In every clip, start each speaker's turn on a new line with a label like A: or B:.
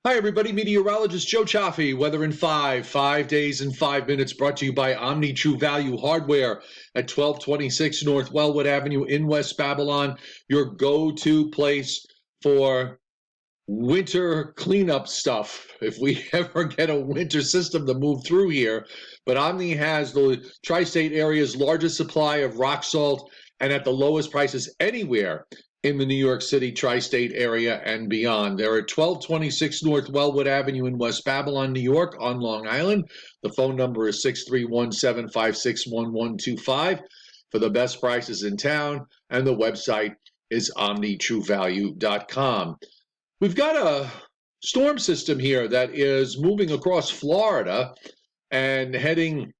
A: Hi, everybody. Meteorologist Joe Cioffi. Weather in 5 days in 5 minutes, brought to you by Omni True Value Hardware at 1226 North Wellwood Avenue in West Babylon, your go-to place for winter cleanup stuff if we ever get a winter system to move through here. But Omni has the tri-state area's largest supply of rock salt and at the lowest prices anywhere in the New York City tri-state area and beyond. They're at 1226 North Wellwood Avenue in West Babylon, New York on Long Island. The phone number is 631-756-1125 for the best prices in town, and the website is omnitruevalue.com. We've got a storm system here that is moving across Florida and heading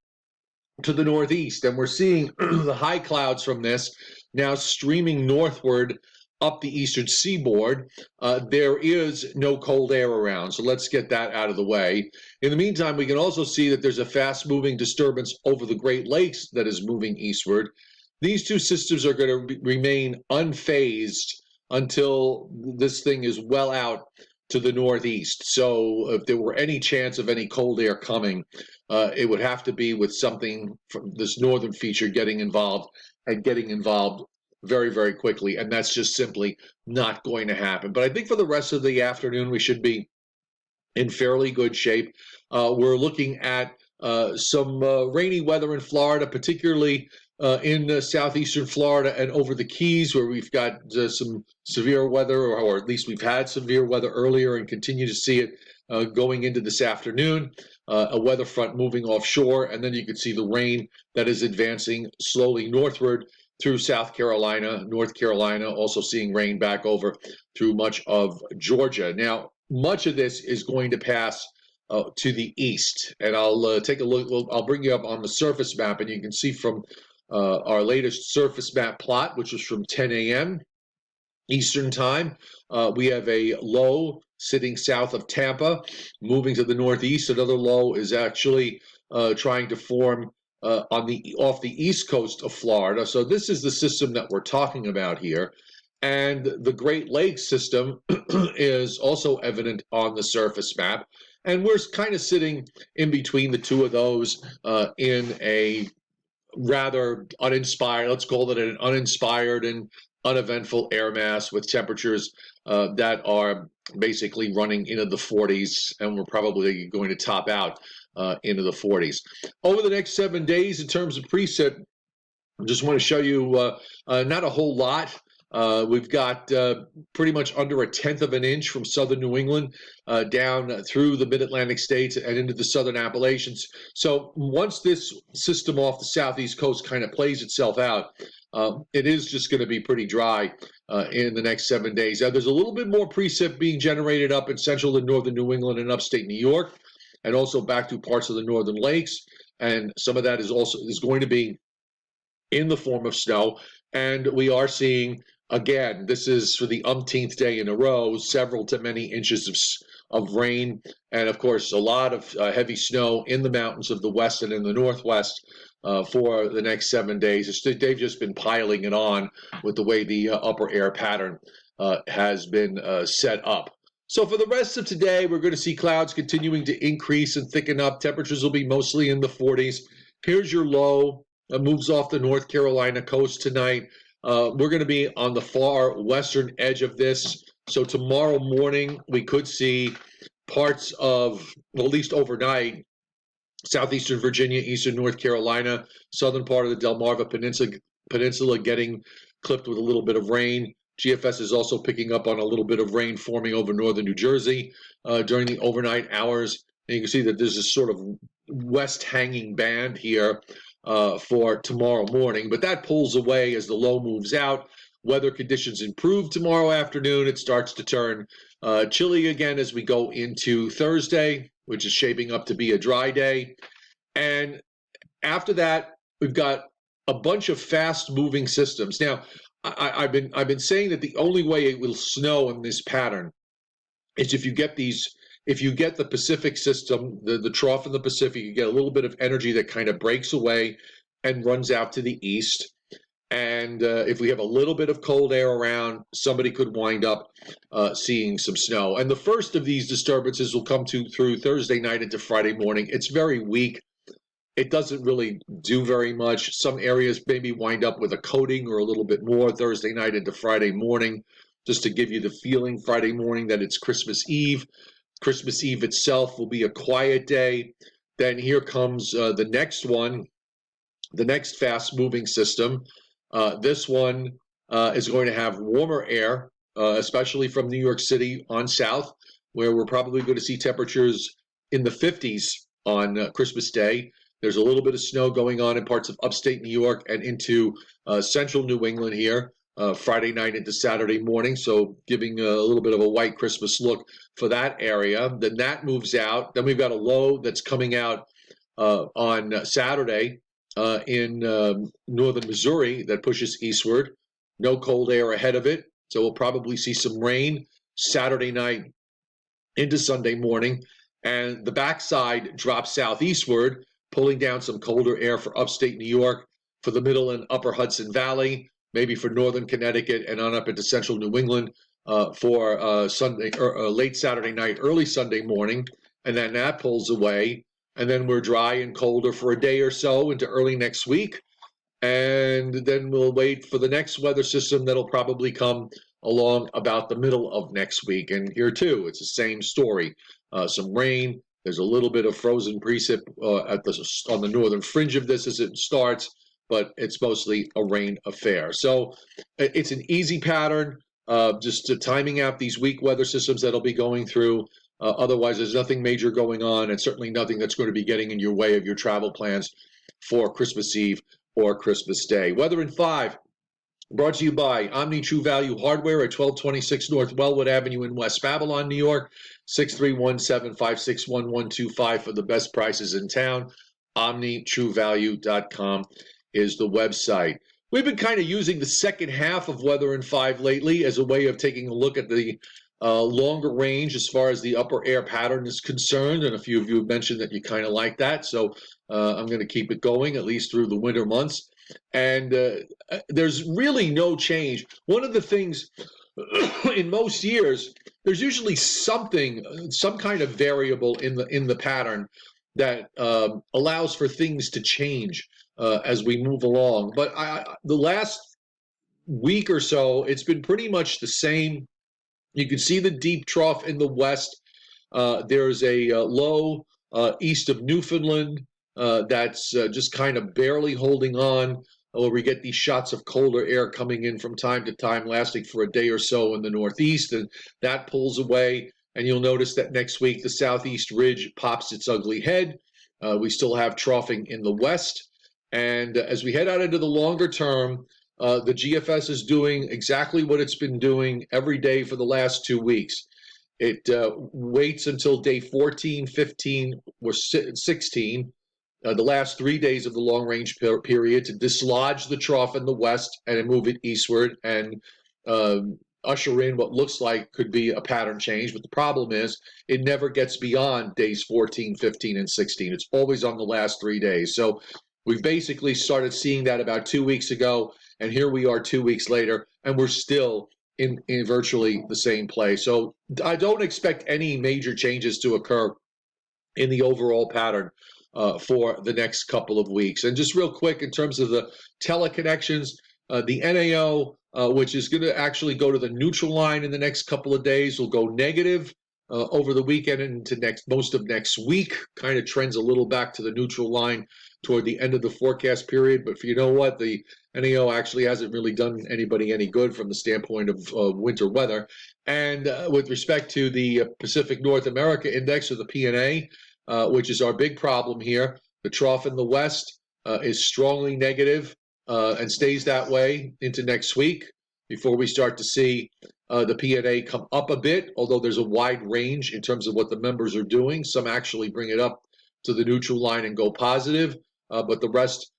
A: to the northeast, and we're seeing the high clouds from this now streaming northward up the eastern seaboard. There is no cold air around, so let's get that out of the way. In the meantime, we can also see that there's a fast-moving disturbance over the Great Lakes that is moving eastward. These two systems are going to remain unfazed until this thing is well out to the northeast. So if there were any chance of any cold air coming, it would have to be with something from this northern feature getting involved and getting involved very, very quickly. And that's just simply not going to happen. But I think for the rest of the afternoon, we should be in fairly good shape. We're looking at some rainy weather in Florida, particularly in southeastern Florida and over the Keys, where we've got some severe weather, or at least we've had severe weather earlier and continue to see it going into this afternoon. A weather front moving offshore, and then you can see the rain that is advancing slowly northward through South Carolina, North Carolina, also seeing rain back over through much of Georgia. Now, much of this is going to pass to the east, and I'll take a look. I'll bring you up on the surface map, and you can see from our latest surface map plot, which was from 10 a.m. Eastern time. We have a low sitting south of Tampa, moving to the northeast. Another low is actually trying to form off the east coast of Florida. So this is the system that we're talking about here. And the Great Lakes system is also evident on the surface map. And we're kind of sitting in between the two of those in a rather uninspired, let's call it an uninspired and uneventful air mass with temperatures that are basically running into the 40s, and we're probably going to top out into the 40s. Over the next 7 days, in terms of preset, I just want to show you not a whole lot. We've got pretty much under 1/10 of an inch from southern New England down through the mid-Atlantic states and into the southern Appalachians. So once this system off the southeast coast kind of plays itself out, it is just going to be pretty dry in the next 7 days. Now, there's a little bit more precip being generated up in central and northern New England and upstate New York, and also back through parts of the northern lakes. And some of that is going to be in the form of snow. And we are seeing, again, this is for the umpteenth day in a row, several to many inches of rain, and of course a lot of heavy snow in the mountains of the west and in the northwest for the next 7 days. They've just been piling it on with the way the upper air pattern has been set up. So for the rest of today, we're going to see clouds continuing to increase and thicken up. Temperatures will be mostly in the 40s. Here's your low. It moves off the North Carolina coast tonight. We're going to be on the far western edge of this. So tomorrow morning, we could see parts of, well, at least overnight, southeastern Virginia, eastern North Carolina, southern part of the Delmarva Peninsula getting clipped with a little bit of rain. GFS is also picking up on a little bit of rain forming over northern New Jersey during the overnight hours. And you can see that there's this sort of west hanging band here for tomorrow morning, but that pulls away as the low moves out. Weather conditions improve tomorrow afternoon. It starts to turn chilly again as we go into Thursday, which is shaping up to be a dry day. And after that, we've got a bunch of fast-moving systems. Now, I've been saying that the only way it will snow in this pattern is if you get the Pacific system, the trough in the Pacific, you get a little bit of energy that kind of breaks away and runs out to the east. And if we have a little bit of cold air around, somebody could wind up seeing some snow. And the first of these disturbances will come through Thursday night into Friday morning. It's very weak. It doesn't really do very much. Some areas maybe wind up with a coating or a little bit more Thursday night into Friday morning, just to give you the feeling Friday morning that it's Christmas Eve. Christmas Eve itself will be a quiet day. Then here comes the next one, the next fast-moving system. This one is going to have warmer air, especially from New York City on south, where we're probably going to see temperatures in the 50s on Christmas Day. There's a little bit of snow going on in parts of upstate New York and into central New England here, Friday night into Saturday morning, so giving a little bit of a white Christmas look for that area. Then that moves out. Then we've got a low that's coming out on Saturday in northern Missouri that pushes eastward. No cold air ahead of it, so we'll probably see some rain Saturday night into Sunday morning. And the backside drops southeastward, pulling down some colder air for upstate New York, for the middle and upper Hudson Valley, maybe for northern Connecticut and on up into central New England for Sunday or late Saturday night, early Sunday morning. And then that pulls away. And then we're dry and colder for a day or so into early next week. And then we'll wait for the next weather system that'll probably come along about the middle of next week. And here too, it's the same story. Some rain. There's a little bit of frozen precip on the northern fringe of this as it starts, but it's mostly a rain affair. So it's an easy pattern, just timing out these weak weather systems that'll be going through. Otherwise, there's nothing major going on, and certainly nothing that's going to be getting in your way of your travel plans for Christmas Eve or Christmas Day. Weather in 5, brought to you by Omni True Value Hardware at 1226 North Wellwood Avenue in West Babylon, New York, 631-756-1125 for the best prices in town. OmniTrueValue.com is the website. We've been kind of using the second half of Weather in 5 lately as a way of taking a look at the longer range as far as the upper air pattern is concerned, and a few of you have mentioned that you kind of like that, so I'm going to keep it going at least through the winter months. And there's really no change. One of the things in most years, there's usually some kind of variable in the pattern that allows for things to change as we move along. But the last week or so, it's been pretty much the same. You can see the deep trough in the west. There's a low east of Newfoundland that's just kind of barely holding on, where we get these shots of colder air coming in from time to time, lasting for a day or so in the northeast, and that pulls away. And you'll notice that next week the southeast ridge pops its ugly head. We still have troughing in the west. And as we head out into the longer term, the GFS is doing exactly what it's been doing every day for the last 2 weeks. It waits until day 14, 15, or 16, the last 3 days of the long-range period, to dislodge the trough in the west and move it eastward and usher in what looks like could be a pattern change. But the problem is it never gets beyond days 14, 15, and 16. It's always on the last 3 days. So we've basically started seeing that about 2 weeks ago. And here we are 2 weeks later, and we're still in virtually the same place. So I don't expect any major changes to occur in the overall pattern for the next couple of weeks. And just real quick, in terms of the teleconnections, the NAO, which is going to actually go to the neutral line in the next couple of days, will go negative over the weekend and into most of next week. Kind of trends a little back to the neutral line toward the end of the forecast period. But you know what? The NAO actually hasn't really done anybody any good from the standpoint of winter weather. And with respect to the Pacific North America Index, or the PNA, which is our big problem here, the trough in the west is strongly negative and stays that way into next week before we start to see the PNA come up a bit, although there's a wide range in terms of what the members are doing. Some actually bring it up to the neutral line and go positive, but the rest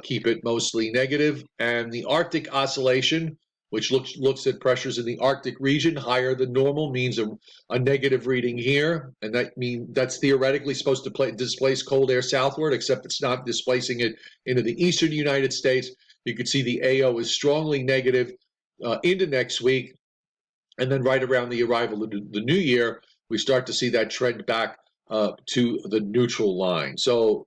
A: keep it mostly negative. And the Arctic oscillation, which looks at pressures in the Arctic region higher than normal, means a negative reading here, and that's theoretically supposed to displace cold air southward, except it's not displacing it into the eastern United States. You can see the AO is strongly negative into next week. And then right around the arrival of the new year, we start to see that trend back to the neutral line. So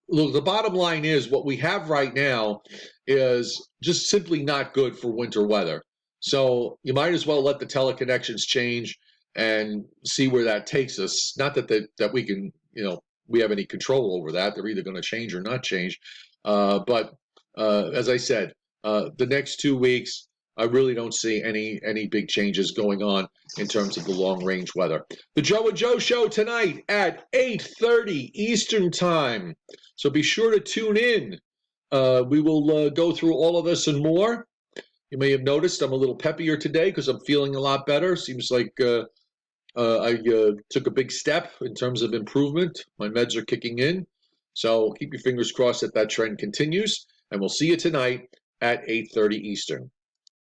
A: look, the bottom line is what we have right now is just simply not good for winter weather. So you might as well let the teleconnections change and see where that takes us. Not that we can, we have any control over that. They're either going to change or not change. But as I said, the next 2 weeks, I really don't see any big changes going on in terms of the long range weather. The Joe and Joe Show tonight at 8:30 Eastern Time. So be sure to tune in. We will go through all of this and more. You may have noticed I'm a little peppier today because I'm feeling a lot better. Seems like I took a big step in terms of improvement. My meds are kicking in. So keep your fingers crossed that trend continues. And we'll see you tonight at 8:30 Eastern.